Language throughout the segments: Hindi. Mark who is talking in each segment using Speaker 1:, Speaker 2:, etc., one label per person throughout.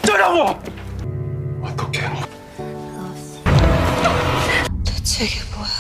Speaker 1: 어쩌라고? 어떻게?
Speaker 2: 대체 이게 뭐야?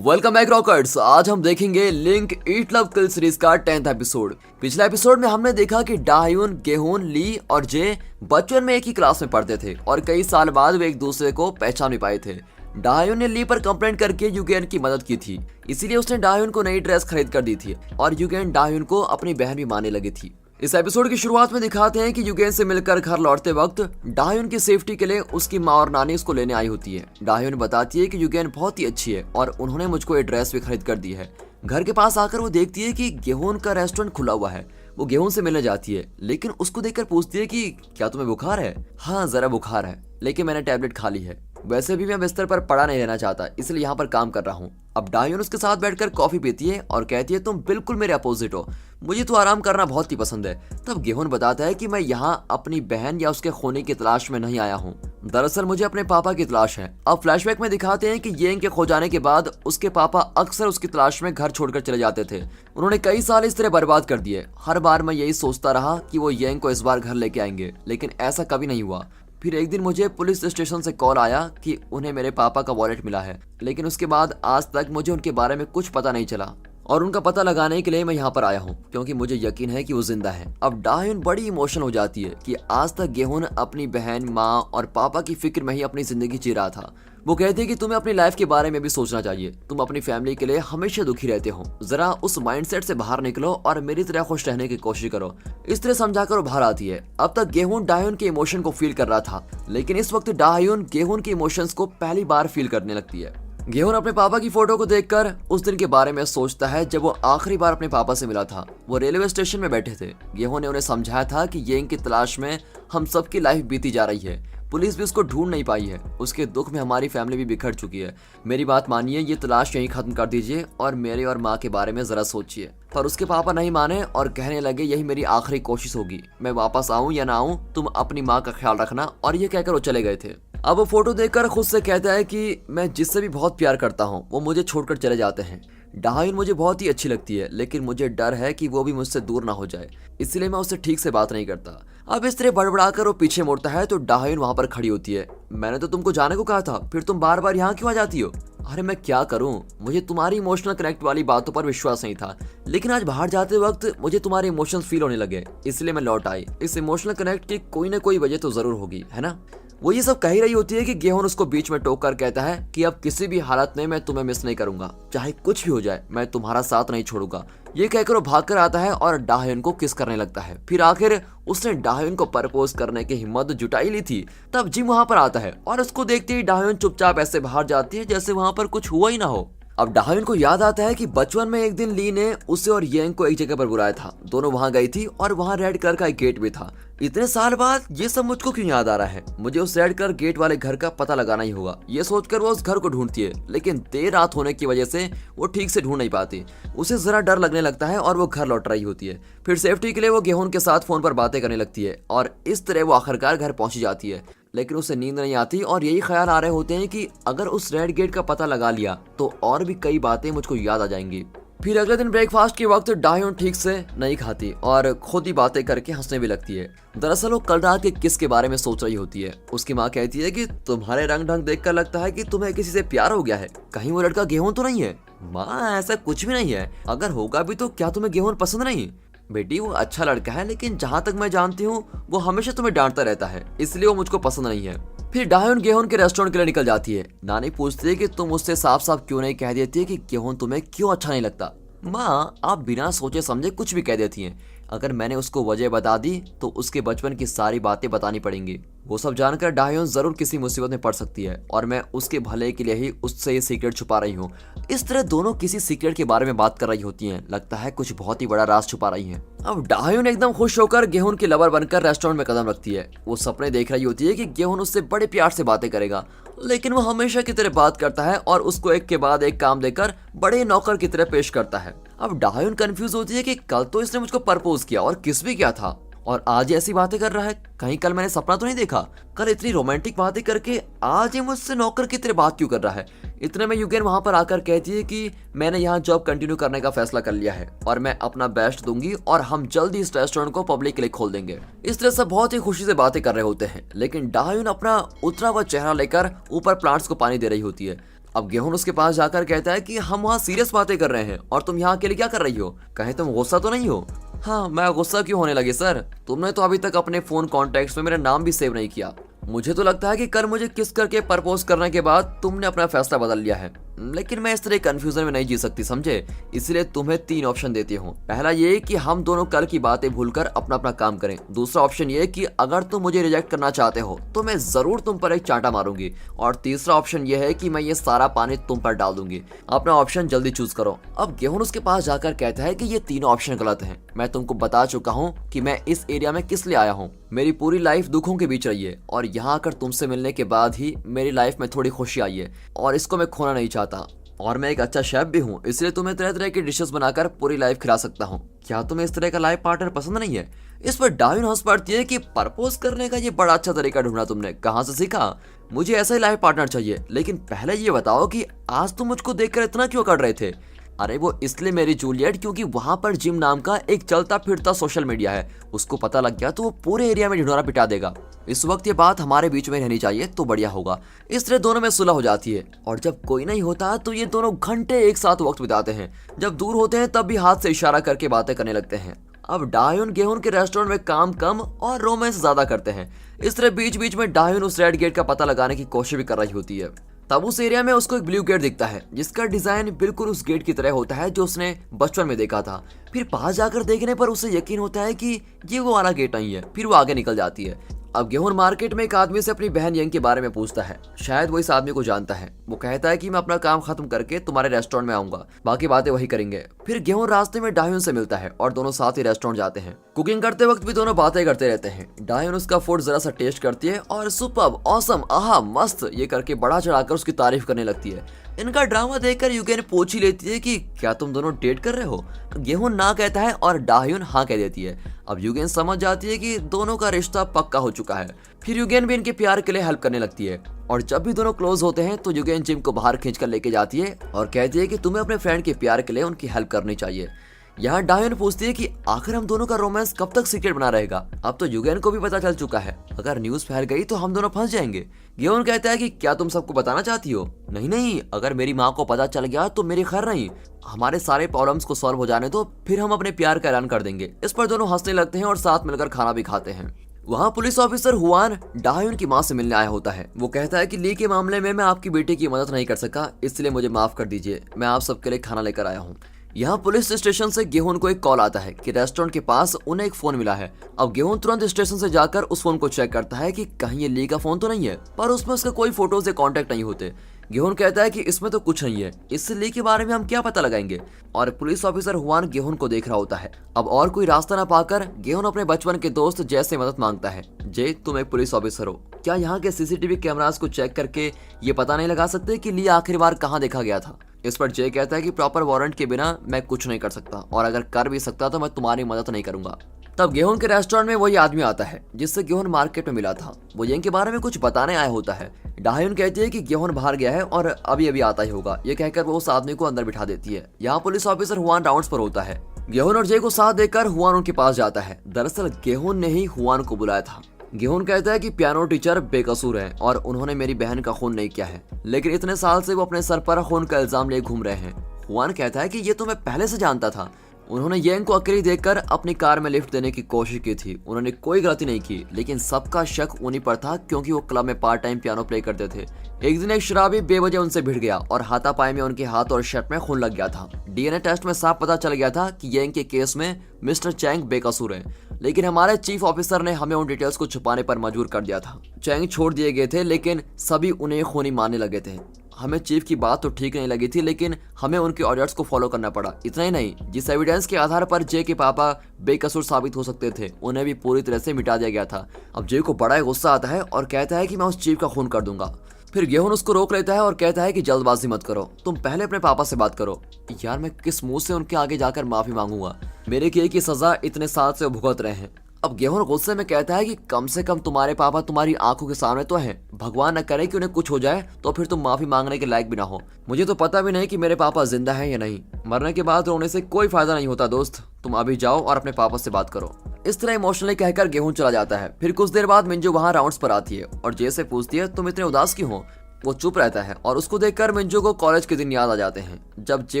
Speaker 3: Welcome back rockers. आज हम देखेंगे Link eat love kill series का 10th एपिसोड। पिछले एपिसोड में हमने देखा कि डाह्यून, गेहून, ली और जे बचपन में एक ही क्लास में पढ़ते थे और कई साल बाद वे एक दूसरे को पहचान भी पाए थे। डाह्यून ने ली पर कंप्लेंट करके यूगेन की मदद की थी, इसीलिए उसने डाह्यून को नई ड्रेस खरीद कर दी थी और यूगेन डाह्यून को अपनी बहन भी मानने लगी थी। इस एपिसोड की शुरुआत में दिखाते हैं कि यूगेन से मिलकर घर लौटते वक्त डाह्यून की सेफ्टी के लिए उसकी माँ और नानी उसको लेने आई होती है। डाह्यून बताती है कि यूगेन बहुत ही अच्छी है और उन्होंने मुझको ये ड्रेस भी खरीद कर दी है। घर के पास आकर वो देखती है कि गेहून का रेस्टोरेंट खुला हुआ है। वो गेहून से मिलने जाती है, लेकिन उसको देखकर पूछती है कि क्या तुम्हें बुखार है? हाँ, जरा बुखार है, लेकिन मैंने टैबलेट खा ली है। वैसे भी मैं बिस्तर पर पड़ा नहीं रहना चाहता, इसलिए यहाँ पर काम कर रहा हूँ। अब डाह्यून उसके साथ बैठकर कॉफी पीती है और कहती है तुम बिल्कुल मेरे अपोजिट हो, मुझे तो आराम करना बहुत ही पसंद है। तब गेहून बताता है कि मैं यहाँ अपनी बहन या उसके खोने की तलाश में नहीं आया हूँ, दरअसल मुझे अपने पापा की तलाश है। अब फ्लैशबैक में दिखाते हैं कि येंग के खो जाने के बाद उसके पापा अक्सर उसकी तलाश में घर छोड़कर चले जाते थे। उन्होंने कई साल इस तरह बर्बाद कर दिए। हर बार मैं यही सोचता रहा कि वो येंग को इस बार घर लेके आएंगे, लेकिन ऐसा कभी नहीं हुआ। फिर एक दिन मुझे पुलिस स्टेशन से कॉल आया कि उन्हें मेरे पापा का वॉलेट मिला है, लेकिन उसके बाद आज तक मुझे उनके बारे में कुछ पता नहीं चला और उनका पता लगाने के लिए मैं यहाँ पर आया हूँ क्योंकि मुझे यकीन है कि वो जिंदा है। अब डाह्यून बड़ी इमोशनल हो जाती है कि आज तक गेहून अपनी बहन, माँ और पापा की फिक्र में ही अपनी जिंदगी जी रहा था। वो कहती है कि तुम्हें अपनी लाइफ के बारे में भी सोचना चाहिए, तुम अपनी फैमिली के लिए हमेशा दुखी रहते हो, जरा उस माइंडसेट से बाहर निकलो और मेरी तरह खुश रहने की कोशिश करो। इस तरह समझाकर वो बाहर आती है। अब तक गेहून डाह्यून के इमोशन को फील कर रहा था, लेकिन इस वक्त डाह्यून गेहून के इमोशंस को पहली बार फील करने लगती है। गेहून अपने पापा की फोटो को देखकर उस दिन के बारे में सोचता है जब वो आखिरी बार अपने पापा से मिला था। वो रेलवे स्टेशन में बैठे थे। गेहून ने उन्हें समझाया था कि येंग की तलाश में हम सबकी लाइफ बीती जा रही है, पुलिस भी उसको ढूंढ नहीं पाई है, उसके दुख में हमारी फैमिली भी बिखर चुकी है। मेरी बात मानिए, ये तलाश यहीं खत्म कर दीजिए और मेरे और माँ के बारे में जरा सोचिए। पर उसके पापा नहीं माने और कहने लगे यही मेरी आखिरी कोशिश होगी, मैं वापस आऊं या ना आऊं, तुम अपनी माँ का ख्याल रखना। और ये कहकर वो चले गए थे। अब वो फोटो देखकर खुद से कहता है कि मैं जिससे भी बहुत प्यार करता हूँ वो मुझे छोड़कर चले जाते हैं। डाह्यून मुझे बहुत ही अच्छी लगती है, लेकिन मुझे डर है कि वो भी मुझसे दूर ना हो जाए, इसलिए मैं उससे ठीक से बात नहीं करता। अब इस तरह बड़बड़ाकर वो पीछे मुड़ता है तो डाह्यून वहां पर खड़ी होती है। मैंने तो तुमको जाने को कहा था, फिर तुम बार बार यहाँ क्यों आ जाती हो? अरे मैं क्या करूं, मुझे तुम्हारी इमोशनल कनेक्ट वाली बातों पर विश्वास नहीं था, लेकिन आज बाहर जाते वक्त मुझे तुम्हारे इमोशंस फील होने लगे, इसलिए मैं लौट आई। इस इमोशनल कनेक्ट की कोई ना कोई वजह तो जरूर होगी, है ना? वो ये सब कह ही रही होती है कि गेहून उसको बीच में टोक कर कहता है कि अब किसी भी हालत में मैं तुम्हें मिस नहीं करूंगा, चाहे कुछ भी हो जाए, मैं तुम्हारा साथ नहीं छोड़ूंगा। ये कहकर वो भागकर आता है और डाह्यून को किस करने लगता है। फिर आखिर उसने डाह्यून को प्रपोज करने की हिम्मत जुटाई ली थी। तब जिम वहां पर आता है और उसको देखते ही डाह्यून चुपचाप ऐसे बाहर जाती है जैसे वहां पर कुछ हुआ ही ना हो। अब डाह्यून को याद आता है कि बचपन में एक दिन ली ने उसे और येंग को एक जगह पर बुलाया था, दोनों वहां गई थी और वहां रेड कलर का एक गेट भी था। इतने साल बाद ये सब मुझको क्यों याद आ रहा है? मुझे उस रेड कलर गेट वाले घर का पता लगाना ही होगा। ये सोचकर वो उस घर को ढूंढती है, लेकिन देर रात होने की वजह से वो ठीक से ढूंढ नहीं पाती। उसे जरा डर लगने लगता है और वो घर लौट रही होती है। फिर सेफ्टी के लिए वो गेहून के साथ फोन पर बातें करने लगती है और इस तरह वो आखिरकार घर पहुंची जाती है। लेकिन उसे नींद नहीं आती और यही ख्याल आ रहे होते हैं कि अगर उस रेड गेट का पता लगा लिया तो और भी कई बातें मुझको याद आ जाएंगी। फिर अगले दिन ब्रेकफास्ट के वक्त डाह्यून ठीक से नहीं खाती और खुद ही बातें करके हंसने भी लगती है। दरअसल वो कल रात के किस के बारे में सोच रही होती है। उसकी माँ कहती है कि तुम्हारे रंग ढंग देखकर लगता है कि तुम्हें किसी से प्यार हो गया है, कहीं वो लड़का गेहून तो नहीं है? माँ, ऐसा कुछ भी नहीं है, अगर होगा भी तो क्या तुम्हें गेहून पसंद नहीं? बेटी, वो अच्छा लड़का है, लेकिन जहाँ तक मैं जानती हूँ वो हमेशा तुम्हें डांटता रहता है, इसलिए वो मुझको पसंद नहीं है। फिर डाह्यून गेहून के रेस्टोरेंट के लिए निकल जाती है। नानी पूछती है कि तुम उससे साफ साफ क्यों नहीं कह देती है कि गेहून तुम्हें क्यों अच्छा नहीं लगता? माँ, आप बिना सोचे समझे कुछ भी कह देती हैं। अगर मैंने उसको वजह बता दी तो उसके बचपन की सारी बातें बतानी पड़ेंगी। वो सब जानकर डाह्यून जरूर किसी मुसीबत में पड़ सकती है और मैं उसके भले के लिए ही उससे ये सीक्रेट छुपा रही हूँ। इस तरह दोनों किसी सीक्रेट के बारे में बात कर रही होती हैं। लगता है कुछ बहुत ही बड़ा राज छुपा रही हैं। अब डाह्यून एकदम खुश होकर गेहून की लवर बनकर रेस्टोरेंट में कदम रखती है। वो सपने देख रही होती है कि गेहून उससे बड़े प्यार से बातें करेगा, लेकिन वो हमेशा की तरह बात करता है और उसको एक के बाद एक काम देकर बड़े नौकर की तरह पेश करता है। अब डाह्यून कंफ्यूज होती है कि कल तो इसने मुझको प्रपोज किया और किस भी किया था, और आज ऐसी बातें कर रहा है, कहीं कल मैंने सपना तो नहीं देखा? कल इतनी रोमांटिक बातें करके आज ये मुझसे नौकर की तरह बात क्यों कर रहा है? इतने में युगेन वहां पर आकर कहती है कि मैंने यहाँ जॉब कंटिन्यू करने का फैसला कर लिया है और मैं अपना बेस्ट दूंगी और हम जल्दी इस रेस्टोरेंट को पब्लिक के लिए खोल देंगे। इस तरह सब बहुत ही खुशी से बातें कर रहे होते हैं, लेकिन डाह्यून अपना उतरा हुआ चेहरा लेकर ऊपर प्लांट्स को पानी दे रही होती है। अब गेहून उसके पास जाकर कहता है कि हम वहाँ सीरियस बातें कर रहे हैं और तुम यहाँ अकेले क्या कर रही हो? कहीं तुम गुस्सा तो नहीं हो? हाँ, मैं गुस्सा क्यों होने लगी सर? तुमने तो अभी तक अपने फोन कॉन्टेक्ट्स में मेरा नाम भी सेव नहीं किया। मुझे तो लगता है कि कल मुझे किस करके प्रपोज करने के बाद तुमने अपना फैसला बदल लिया है, लेकिन मैं इस तरह कंफ्यूजन में नहीं जी सकती, समझे? इसलिए तुम्हें 3 ऑप्शन देती हूँ। पहला ये कि हम दोनों कल की बातें भूलकर अपना अपना काम करें। दूसरा ऑप्शन ये कि अगर तुम मुझे रिजेक्ट करना चाहते हो तो मैं जरूर तुम पर एक चांटा मारूंगी। और तीसरा ऑप्शन ये है कि मैं ये सारा पानी तुम पर डाल दूंगी। अपना ऑप्शन जल्दी चूज करो। अब गेहून उसके पास जाकर कहता है कि ये तीनों ऑप्शन गलत हैं। मैं तुमको बता चुका हूँ कि मैं इस एरिया में किस लिए आया हूँ। मेरी पूरी लाइफ दुखों के बीच रही है और यहाँ आकर तुमसे मिलने के बाद ही मेरी लाइफ में थोड़ी खुशी आई है और इसको मैं खोना नहीं चाहता। और मैं एक अच्छा शेफ भी हूँ, इसलिए तुम्हें तरह तरह की डिशेस बनाकर पूरी लाइफ खिला सकता हूँ। क्या तुम्हें इस तरह का लाइफ पार्टनर पसंद नहीं है? इस पर डाह्यून हंस पड़ती है कि प्रपोज करने का ये बड़ा अच्छा तरीका ढूंढा तुमने, कहाँ से सीखा? मुझे ऐसा ही लाइफ पार्टनर चाहिए, लेकिन पहले ये बताओ कि आज तुम मुझको देखकर इतना क्यों कर रहे थे? अरे वो इसलिए मेरी जूलियट, क्योंकि वहां पर जिम नाम का एक चलता फिरता सोशल मीडिया है। उसको पता लग गया तो वो पूरे एरिया में ढिंढोरा पिटा देगा। इस वक्त ये बात हमारे बीच में रहनी चाहिए तो बढ़िया होगा। इस तरह दोनों में सुलह हो जाती है और जब कोई नहीं होता तो ये दोनों घंटे एक साथ वक्त बिताते हैं। जब दूर होते हैं तब भी हाथ से इशारा करके बातें करने लगते हैं। अब डाह्यून गेहून के रेस्टोरेंट में काम कम और रोमांस ज्यादा करते हैं। इस तरह बीच बीच में डाह्यून उस रेड गेट का पता लगाने की कोशिश भी कर रही होती है। तब उस एरिया में उसको एक ब्लू गेट दिखता है जिसका डिजाइन बिल्कुल उस गेट की तरह होता है जो उसने बचपन में देखा था। फिर पास जाकर देखने पर उसे यकीन होता है कि ये वो वाला गेट नहीं है। फिर वो आगे निकल जाती है। अब गेहून मार्केट में एक आदमी से अपनी बहन यंग के बारे में पूछता है। शायद वो इस आदमी को जानता है। वो कहता है कि मैं अपना काम खत्म करके तुम्हारे रेस्टोरेंट में आऊंगा, बाकी बातें वही करेंगे। फिर गेहून रास्ते में डाह्यून से मिलता है और दोनों साथ ही रेस्टोरेंट जाते हैं। कुकिंग करते वक्त भी दोनों बातें करते रहते हैं। डाह्यून उसका फूड जरा सा टेस्ट करती है और सुपर्ब, ऑसम, आहा, मस्त ये करके बढ़ा चढ़ाकर उसकी तारीफ करने लगती है। इनका ड्रामा देखकर युगेन पूछ ही लेती है कि क्या तुम दोनों डेट कर रहे हो? गेहून ना कहता है और डाह्यून हाँ कह देती है। अब युगेन समझ जाती है कि दोनों का रिश्ता पक्का हो चुका है। फिर युगेन भी इनके प्यार के लिए हेल्प करने लगती है और जब भी दोनों क्लोज होते हैं तो युगेन जिम को बाहर खींच कर लेके जाती है और कहती है कि तुम्हें अपने फ्रेंड के प्यार के लिए उनकी हेल्प करनी चाहिए। यहाँ डाह्यून पूछती है कि आखिर हम दोनों का रोमांस कब तक सीक्रेट बना रहेगा? अब तो युगेन को भी पता चल चुका है, अगर न्यूज फैल गई तो हम दोनों फंस जाएंगे। गेहून कहता है कि क्या तुम सबको बताना चाहती हो? नहीं नहीं, अगर मेरी माँ को पता चल गया तो मेरी खैर नहीं। हमारे सारे प्रॉब्लम्स को सॉल्व हो जाने दो, फिर हम अपने प्यार का ऐलान कर देंगे। इस पर दोनों हंसने लगते हैं और साथ मिलकर खाना भी खाते हैं। वहाँ पुलिस ऑफिसर हुआन डाह्यून की माँ से मिलने आया होता है। वो कहता है कि ली के मामले में मैं आपकी बेटी की मदद नहीं कर सका, इसलिए मुझे माफ कर दीजिए। मैं आप सबके लिए खाना लेकर आया हूँ। यहाँ पुलिस स्टेशन से गेहून को एक कॉल आता है कि रेस्टोरेंट के पास उन्हें एक फोन मिला है। अब गेहून तुरंत स्टेशन से जाकर उस फोन को चेक करता है कि कहीं ये ली का फोन तो नहीं है, पर उसमें उसका कोई फोटो से कांटेक्ट नहीं होते। गेहून कहता है कि इसमें तो कुछ नहीं है, इससे ली के बारे में हम क्या पता लगाएंगे? और पुलिस ऑफिसर हुआन गेहून को देख रहा होता है। अब और कोई रास्ता न पाकर गेहून अपने बचपन के दोस्त जय से मदद मांगता है। जय, तुम एक पुलिस ऑफिसर हो, क्या यहाँ के सीसीटीवी कैमरास को चेक करके ये पता नहीं लगा सकते कि ली आखिरी बार कहाँ देखा गया था? इस पर जय कहता है कि प्रॉपर वारंट के बिना मैं कुछ नहीं कर सकता और अगर कर भी सकता तो मैं तुम्हारी मदद नहीं करूंगा। तब गेहून के रेस्टोरेंट में वही आदमी आता है जिससे गेहून मार्केट में मिला था। वो यंग के बारे में कुछ बताने आया होता है। डाह्यून कहती है कि गेहून बाहर गया है और अभी अभी आता ही होगा। ये कहकर वो उस आदमी को अंदर बिठा देती है। यहाँ पुलिस ऑफिसर हुआन राउंड्स पर होता है। गेहून और जय को साथ देकर हुआन उनके पास जाता है। दरअसल गेहून ने ही हुआन को बुलाया था। गेहून कहता है कि पियानो टीचर बेकसूर हैं और उन्होंने मेरी बहन का खून नहीं किया है, लेकिन इतने साल से वो अपने सर पर खून का इल्जाम लिए घूम रहे हैं। हुआन कहता है कि ये तो मैं पहले से जानता था। उन्होंने यंग को अकेली देखकर अपनी कार में लिफ्ट देने की कोशिश की थी। उन्होंने कोई गलती नहीं की, लेकिन सबका शक उन्हीं पर था क्योंकि वो क्लब में पार्ट टाइम पियानो प्ले करते थे। एक दिन एक शराबी बेवजह उनसे भिड़ गया और हाथापाई में उनके हाथ और शर्ट में खून लग गया था। डीएनए टेस्ट में साफ पता चल गया था कि यंग के केस में मिस्टर चैंग बेकसूर है, लेकिन हमारे चीफ ऑफिसर ने हमें उन डिटेल्स को छुपाने पर मजबूर कर दिया था। चैंग छोड़ दिए गए थे, लेकिन सभी उन्हें खूनी मानने लगे थे। हमें चीफ की बात तो ठीक नहीं लगी थी, लेकिन हमें उनके ऑर्डर्स को फॉलो करना पड़ा। इतना ही नहीं, जिस एविडेंस के आधार पर जे के पापा बेकसूर साबित हो सकते थे, उन्हें भी पूरी तरह से मिटा दिया गया था। अब जे को बड़ा गुस्सा आता है और कहता है कि मैं उस चीफ का खून कर दूंगा। फिर गेहून उसको रोक लेता है और कहता है कि जल्दबाजी मत करो, तुम पहले अपने पापा से बात करो। यार, मैं किस मुंह से उनके आगे जाकर माफी मांगूंगा? मेरे किए की सजा इतने साल से भुगत रहे हैं। अब गेहूं गुस्से में कहता है कि कम से कम तुम्हारे पापा तुम्हारी आंखों के सामने तो हैं। भगवान न करे कि उन्हें कुछ हो जाए तो फिर तुम माफी मांगने के लायक भी ना हो। मुझे तो पता भी नहीं कि मेरे पापा जिंदा हैं या नहीं। मरने के बाद रोने से कोई फायदा नहीं होता दोस्त, तुम अभी जाओ और अपने पापा से बात करो। इस तरह इमोशनली कहकर गेहूं चला जाता है। फिर कुछ देर बाद मिंजू वहाँ राउंड्स पर आती है और जे से पूछती है तुम इतने उदास क्यों हो। वो चुप रहता है और उसको देखकर मिंजू को कॉलेज के दिन याद आ जाते हैं जब जे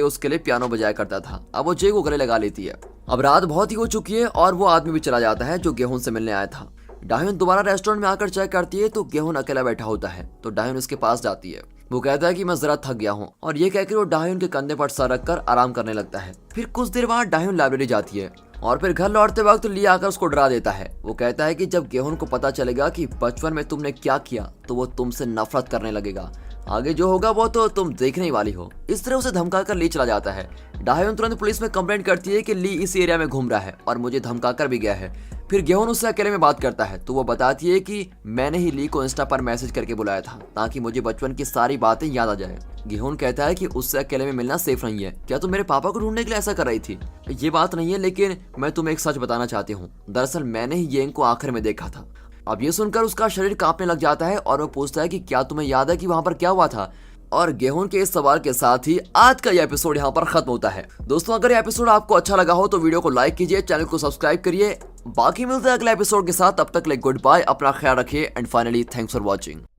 Speaker 3: उसके लिए पियानो बजाया करता था। अब वो जे को गले लगा लेती है। अब रात बहुत ही हो चुकी है और वो आदमी भी चला जाता है जो गेहूं से मिलने आया था। डाह्यून दोबारा रेस्टोरेंट में आकर चेक करती है तो गेहूं अकेला बैठा होता है। तो डाह्यून उसके पास जाती है। वो कहता है कि मैं जरा थक गया हूँ और ये कहकर वो डाह्यून के कंधे पर सर रखकर आराम करने लगता है। फिर कुछ देर बाद डाह्यून लाइब्रेरी जाती है और फिर घर लौटते वक्त ली आकर उसको डरा देता है। वो कहता है कि जब गेहूं को पता चलेगा कि बचपन में तुमने क्या किया तो वो तुमसे नफरत करने लगेगा। आगे जो होगा वो तो तुम देखने ही वाली हो। इस तरह उसे धमकाकर ली चला जाता है। डाह्यून तुरंत पुलिस में कंप्लेंट करती है कि ली इस एरिया में घूम रहा है और मुझे धमकाकर भी गया है। फिर गेहूं उससे अकेले में बात करता है तो वो बताती है कि मैंने ही ली को इंस्टा पर मैसेज करके बुलाया था ताकि मुझे बचपन की सारी बातें याद आ जाए। गेहूं कहता है कि उससे अकेले में मिलना सेफ नहीं है। क्या तुम मेरे पापा को ढूंढने के लिए ऐसा कर रही थी? ये बात नहीं है, लेकिन मैं तुम्हें एक सच बताना चाहती हूँ। दरअसल मैंने ही येंग को आखिर में देखा था। अब ये सुनकर उसका शरीर कांपने लग जाता है और वो पूछता है कि क्या तुम्हें याद है कि वहां पर क्या हुआ था। और गेहूं के इस सवाल के साथ ही आज का ये एपिसोड यहाँ पर खत्म होता है। दोस्तों अगर ये एपिसोड आपको अच्छा लगा हो तो वीडियो को लाइक कीजिए, चैनल को सब्सक्राइब करिए। बाकी मिलते हैं अगले एपिसोड के साथ, तब तक गुड बाय, अपना ख्याल रखिए and finally thanks for watching.